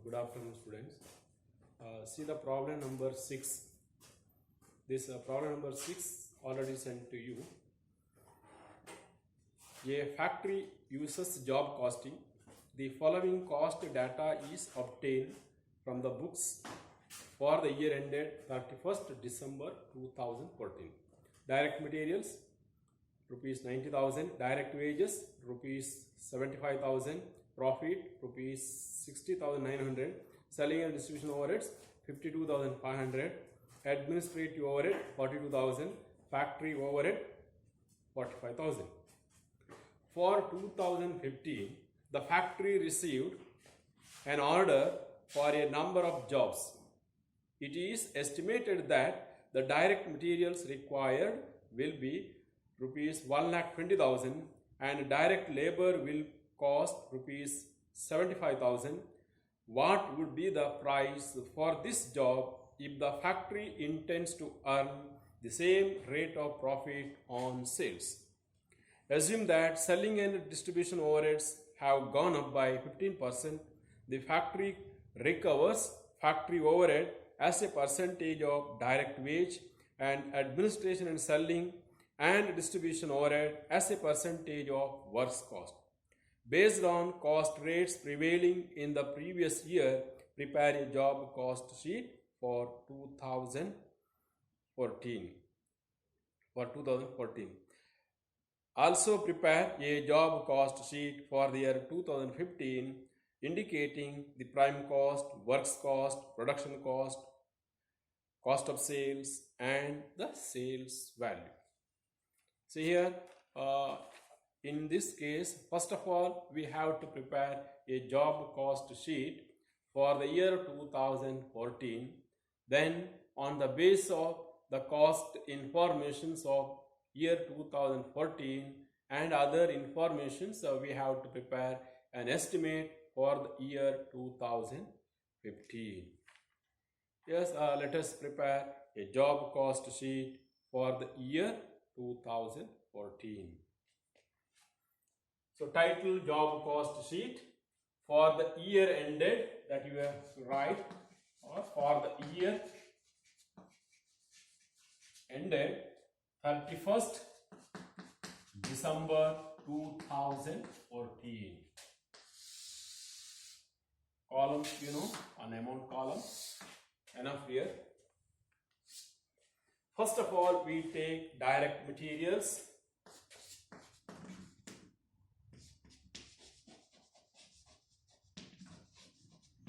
Good afternoon, students. See the problem number 6. This problem number 6 already sent to you. A factory uses job costing. The following cost data is obtained from the books for the year ended 31st December 2014. Direct materials rupees 90,000, direct wages rupees 75,000, profit rupees 60,900, selling and distribution overheads 52,500, administrative overhead 42,000, factory overhead 45,000. For 2015, the factory received an order for a number of jobs. It is estimated that the direct materials required will be rupees 1,20,000 and direct labor will cost rupees 75,000. What would be the price for this job if the factory intends to earn the same rate of profit on sales? Assume that selling and distribution overheads have gone up by 15%. The factory recovers factory overhead as a percentage of direct wage and administration and selling and distribution overhead as a percentage of works cost. Based on cost rates prevailing in the previous year, prepare a job cost sheet for 2014. Also prepare a job cost sheet for the year 2015 indicating the prime cost, works cost, production cost, cost of sales and the sales value. So here in this case, first of all, we have to prepare a job cost sheet for the year 2014. Then on the base of the cost informations of year 2014 and other informations, we have to prepare an estimate for the year 2015. Yes, let us prepare a job cost sheet for the year 2014. So title job cost sheet for the year ended, that you have to write, or for the year ended 31st December 2014. Columns, you know, an amount column, enough here. First of all, we take direct materials.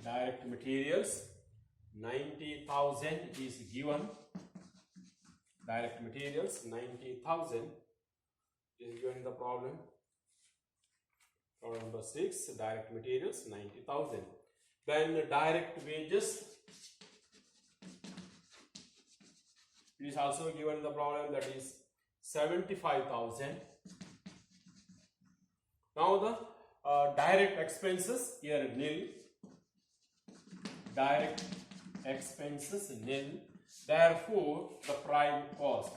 Direct materials, 90,000 is given. Direct materials, 90,000 is given in the problem. Problem number 6, direct materials, 90,000. Then direct wages, it is also given in the problem, that is 75,000. Now the direct expenses, here nil. Direct expenses nil. Therefore, the prime cost.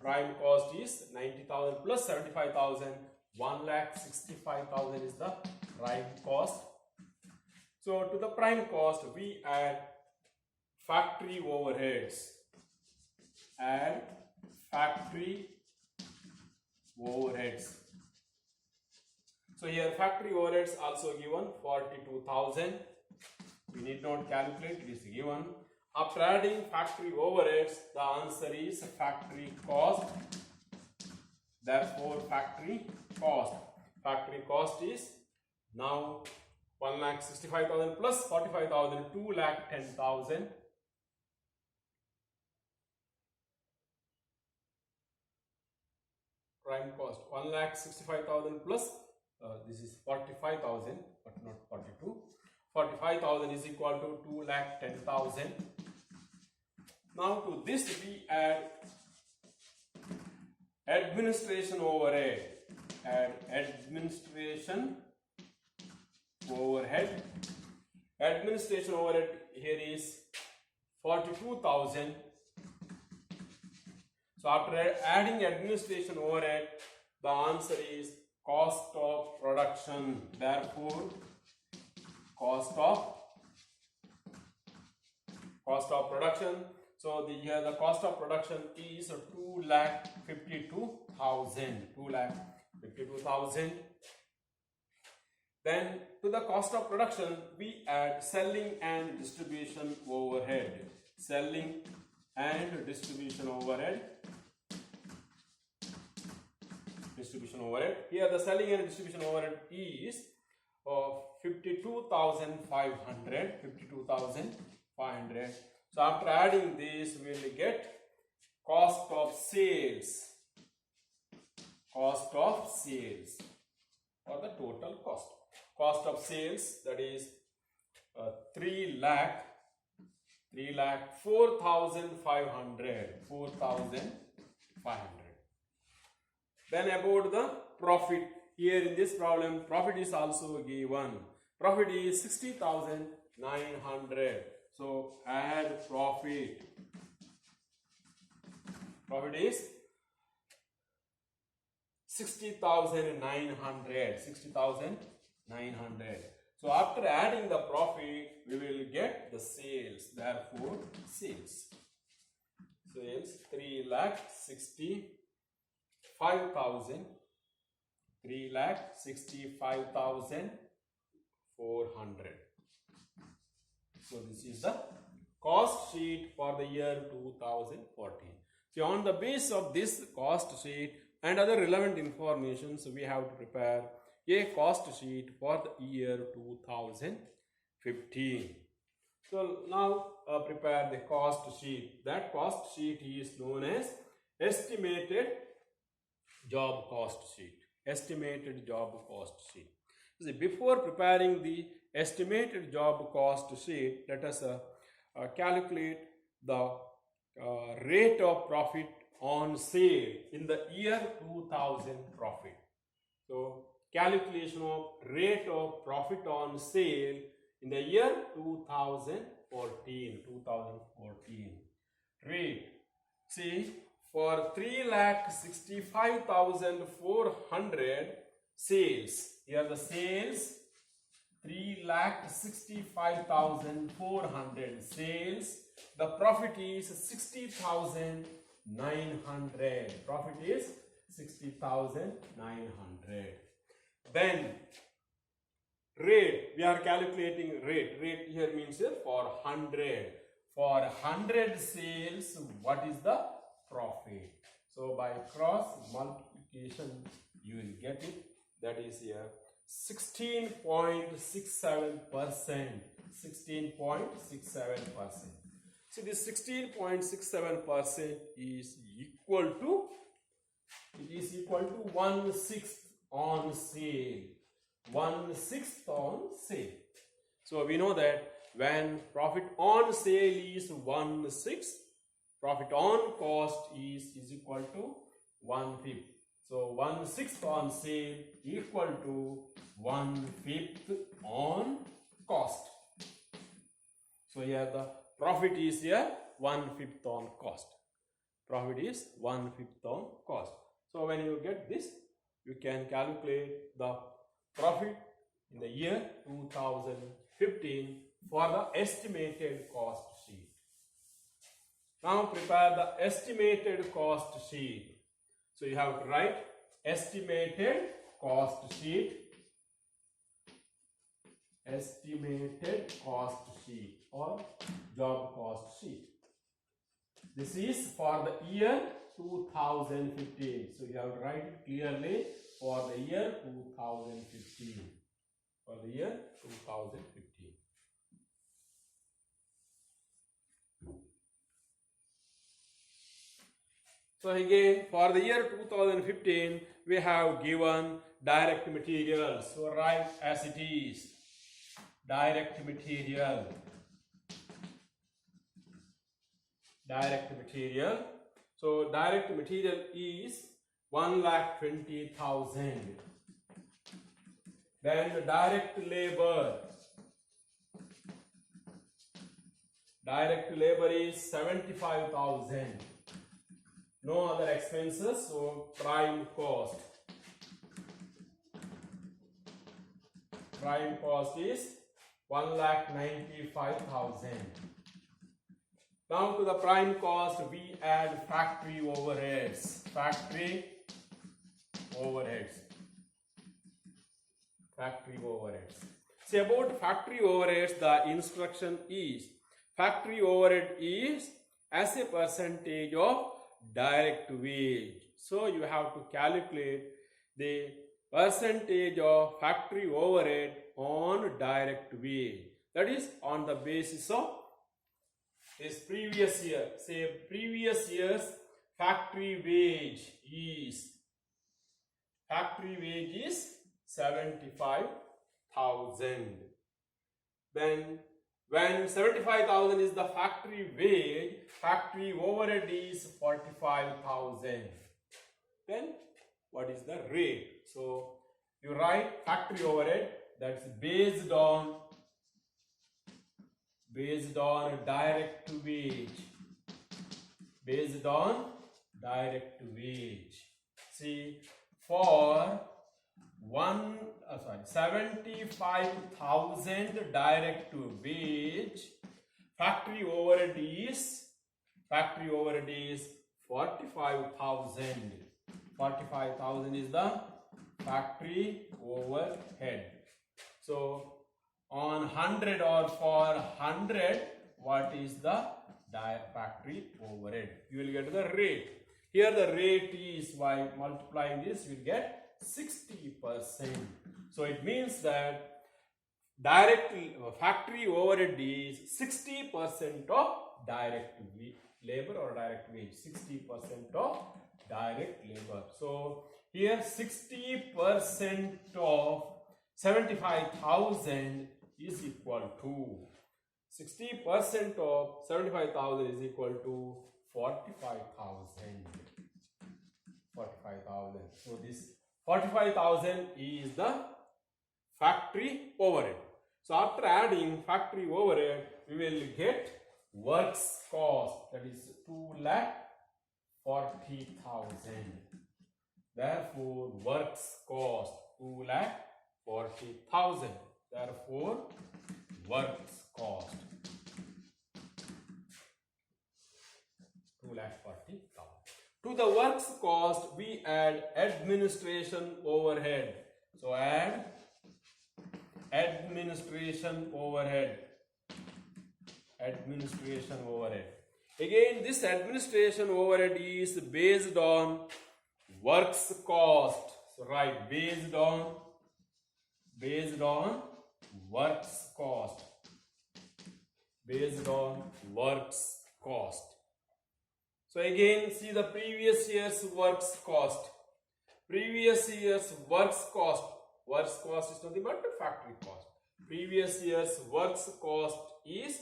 Prime cost is 90,000 plus 75,000. 1,65,000 is the prime cost. So to the prime cost, we add factory overheads. Add factory overheads. So here factory overheads also given 42,000. We need not calculate, it is given. After adding factory overheads, the answer is factory cost. Therefore, factory cost. Factory cost is now 1,65,000 plus 45,000, 2,10,000. Prime cost 1,65,000 plus this is 45,000, but not 42. 45,000 is equal to 2,10,000. Now to this we add administration overhead. Add administration overhead. Administration overhead here is 42,000. So after adding administration overhead, the answer is cost of production. Therefore, cost of production. So here the cost of production is 2,52,000. 2,52,000. Then to the cost of production we add selling and distribution overhead. Selling and distribution overhead. Here the selling and distribution overhead is 52,500. 52,500. So after adding this, we will get cost of sales. Cost of sales, or the total cost. Cost of sales, that is 3,04,500. 4,500. Then about the profit. Here in this problem, profit is also given. Profit is 60,900. So add profit. Profit is 60,900. 60,900. So after adding the profit, we will get the sales. Therefore, sales. Sales 3,65,000. 3,65,400. So this is the cost sheet for the year 2014. So on the basis of this cost sheet and other relevant information, so we have to prepare a cost sheet for the year 2015. So now prepare the cost sheet. That cost sheet is known as estimated job cost sheet. Estimated job cost sheet. See, before preparing the estimated job cost sheet, let us calculate the rate of profit on sale in the year 2000 profit. So calculation of rate of profit on sale in the year 2014. Rate. See, for 3,65,400 sales. Here the sales 3,65,400 sales. The profit is 60,900. Profit is 60,900. Then rate. We are calculating rate. Rate here means for 100. For 100 sales, what is the profit? So by cross multiplication, you will get it. That is here 16.67%. 16.67%. So this 16.67% is equal to, it is equal to 1/6 on sale. 1/6 on sale. So we know that when profit on sale is 1/6, profit on cost is equal to 1/5. So 1/6 on sale equal to 1/5 on cost. So here the profit is here 1/5 on cost. Profit is 1/5 on cost. So when you get this, you can calculate the profit in the year 2015 for the estimated cost sheet. Now prepare the estimated cost sheet. So you have to write estimated cost sheet. Estimated cost sheet or job cost sheet. This is for the year 2015. So you have to write it clearly for the year 2015. For the year 2015. So again, for the year 2015, we have given direct materials. So write as it is. Direct material. Direct material. So direct material is 1,20,000. Then the direct labor. Direct labor is 75,000. No other expenses, so prime cost. Prime cost is 1,95,000. Now to the prime cost, we add factory overheads. Factory overheads. Factory overheads. See, about factory overheads, the instruction is factory overhead is as a percentage of direct wage. So you have to calculate the percentage of factory overhead on direct wage. That is on the basis of this previous year. Say previous year's factory wage is 75,000. Then when 75,000 is the factory wage, factory overhead is 45,000. Then what is the rate? So you write factory overhead, that's based on direct wage. Based on direct wage. See, for 75,000 direct wage, factory overhead is 45,000. 45,000 is the factory overhead. So on 100 or for 100, what is the factory overhead? You will get the rate. Here the rate is, by multiplying this, you will get 60%. So it means that factory overhead is 60% of direct labor or direct wage. 60% of direct labor. So here 60% of 75,000 is equal to 60% of 75,000 is equal to 45,000. 45,000. So this 45,000 is the factory overhead. So after adding factory overhead, we will get works cost, that is 2,40,000. Therefore, works cost 2,40,000. Therefore, works cost 2,40,000. To the works cost, we add administration overhead. So add administration overhead. Administration overhead. Again, this administration overhead is based on works cost. So write based on works cost. Based on works cost. So again, see the previous year's works cost. Previous year's works cost. Works cost is nothing but the factory cost. Previous year's works cost is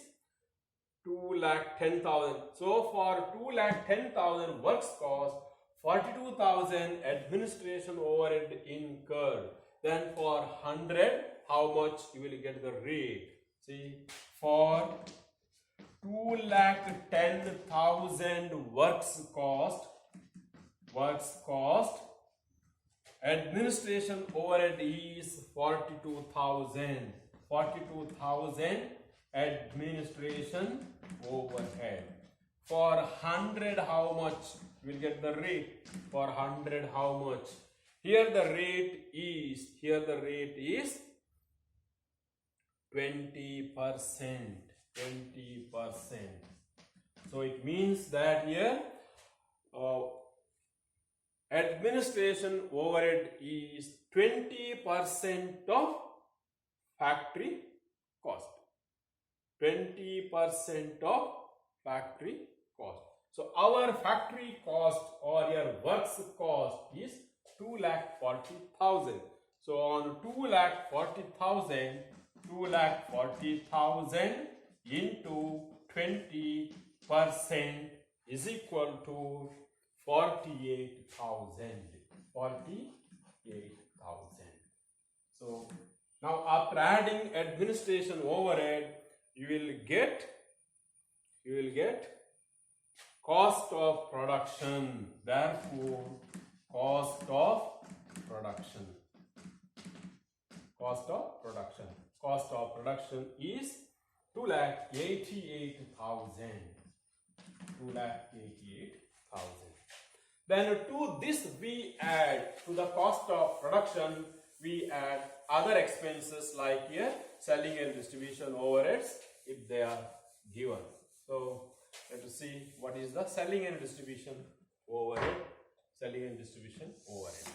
2,10,000. So for 2,10,000 works cost, 42,000 administration overhead incurred. Then for 100, how much you will get the rate? See, for 2,10,000 works cost, administration overhead is 42,000. 42,000 administration overhead. For 100, how much? You will get the rate. For 100, how much? Here the rate is 20%. 20%. So it means that here administration overhead is 20% of factory cost. 20% of factory cost. So our factory cost or your works cost is 2,40,000. So on 2,40,000, 2,40,000 into 20% is equal to 48,000. 48,000. So now after adding administration overhead, you will get cost of production. Therefore, cost of production. Cost of production. Cost of production is 2,88,000. 2,88,000. Then to this we add, to the cost of production, we add other expenses like here selling and distribution overheads if they are given. So let us see what is the selling and distribution overhead. Selling and distribution overhead.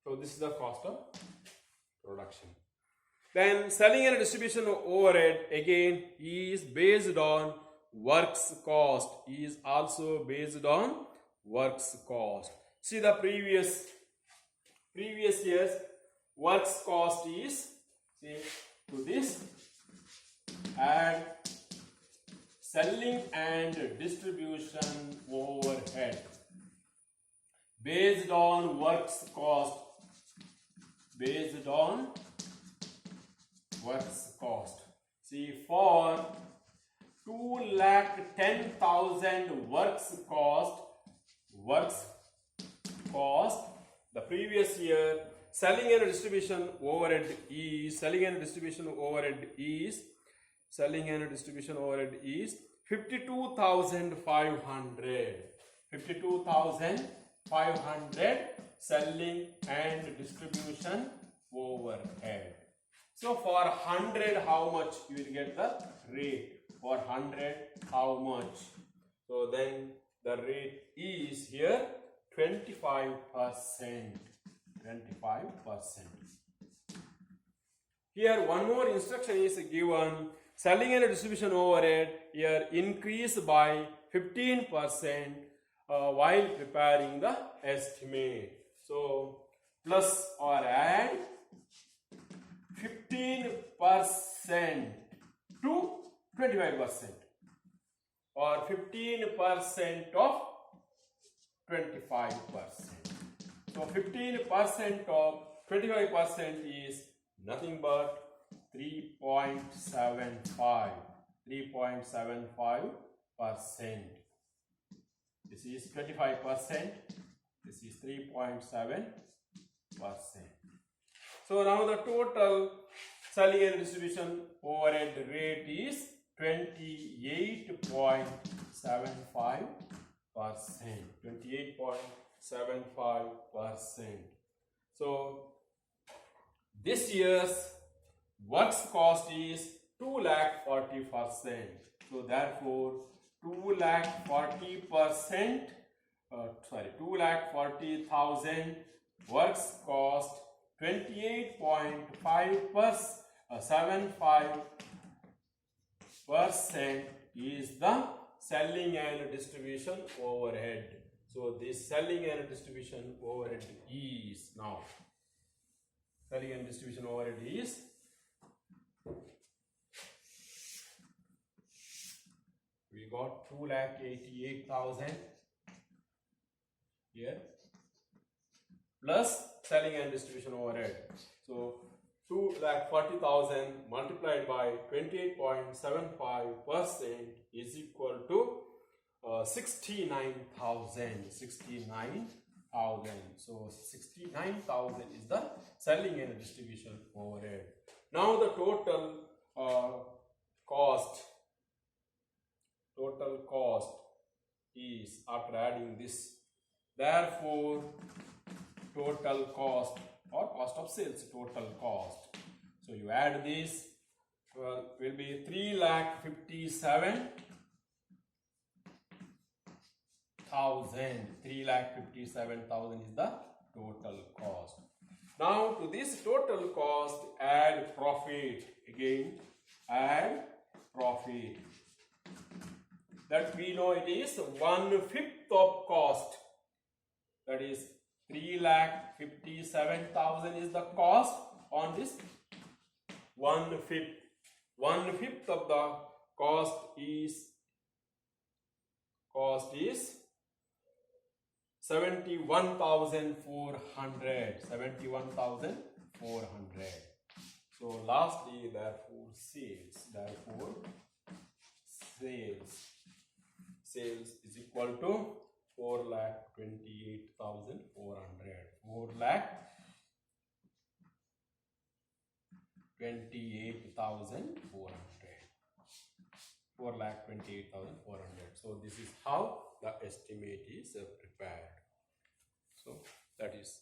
So this is the cost of production. Then selling and distribution overhead again is based on works cost, is also based on works cost. See the previous year's works cost is, see, to this add selling and distribution overhead based on works cost, based on works cost. See, for 2,10,000 works cost, the previous year selling and distribution overhead is 52,500. 52,500 selling and distribution overhead. So for 100, how much you will get the rate? For 100, how much? So then the rate is here 25%. 25%. Here one more instruction is given. Selling and distribution overhead here increase by 15% while preparing the estimate. So plus or add 15% to 25% or 15% of 25%. So 15% of 25% is nothing but 3.75%. This is 25%. This is 3.7%. So now the total selling and distribution overhead rate is 28.75%. 28.75%. So this year's works cost is 2,40,000. So therefore 2,40,000 works cost 28.75% is the selling and distribution overhead. So this selling and distribution overhead is now. Selling and distribution overhead is we got 2,88,000 here plus selling and distribution overhead. So 2,40,000 multiplied by 28.75% is equal to 69,000. 69,000. So 69,000 is the selling and distribution overhead. Now the total cost is after adding this. Therefore, total cost or cost of sales, total cost. So you add this, will be 3,57,000. 3,57,000 is the total cost. Now to this total cost add profit. Again add profit. That we know it is 1/5 of cost. That is 3,57,000 is the cost on this 1/5. 1/5 of the cost is 71,400. 71,400. So lastly, therefore sales. Sales is equal to 4,28,400. 28,400. 4,28,400. So this is how the estimate is prepared. So that is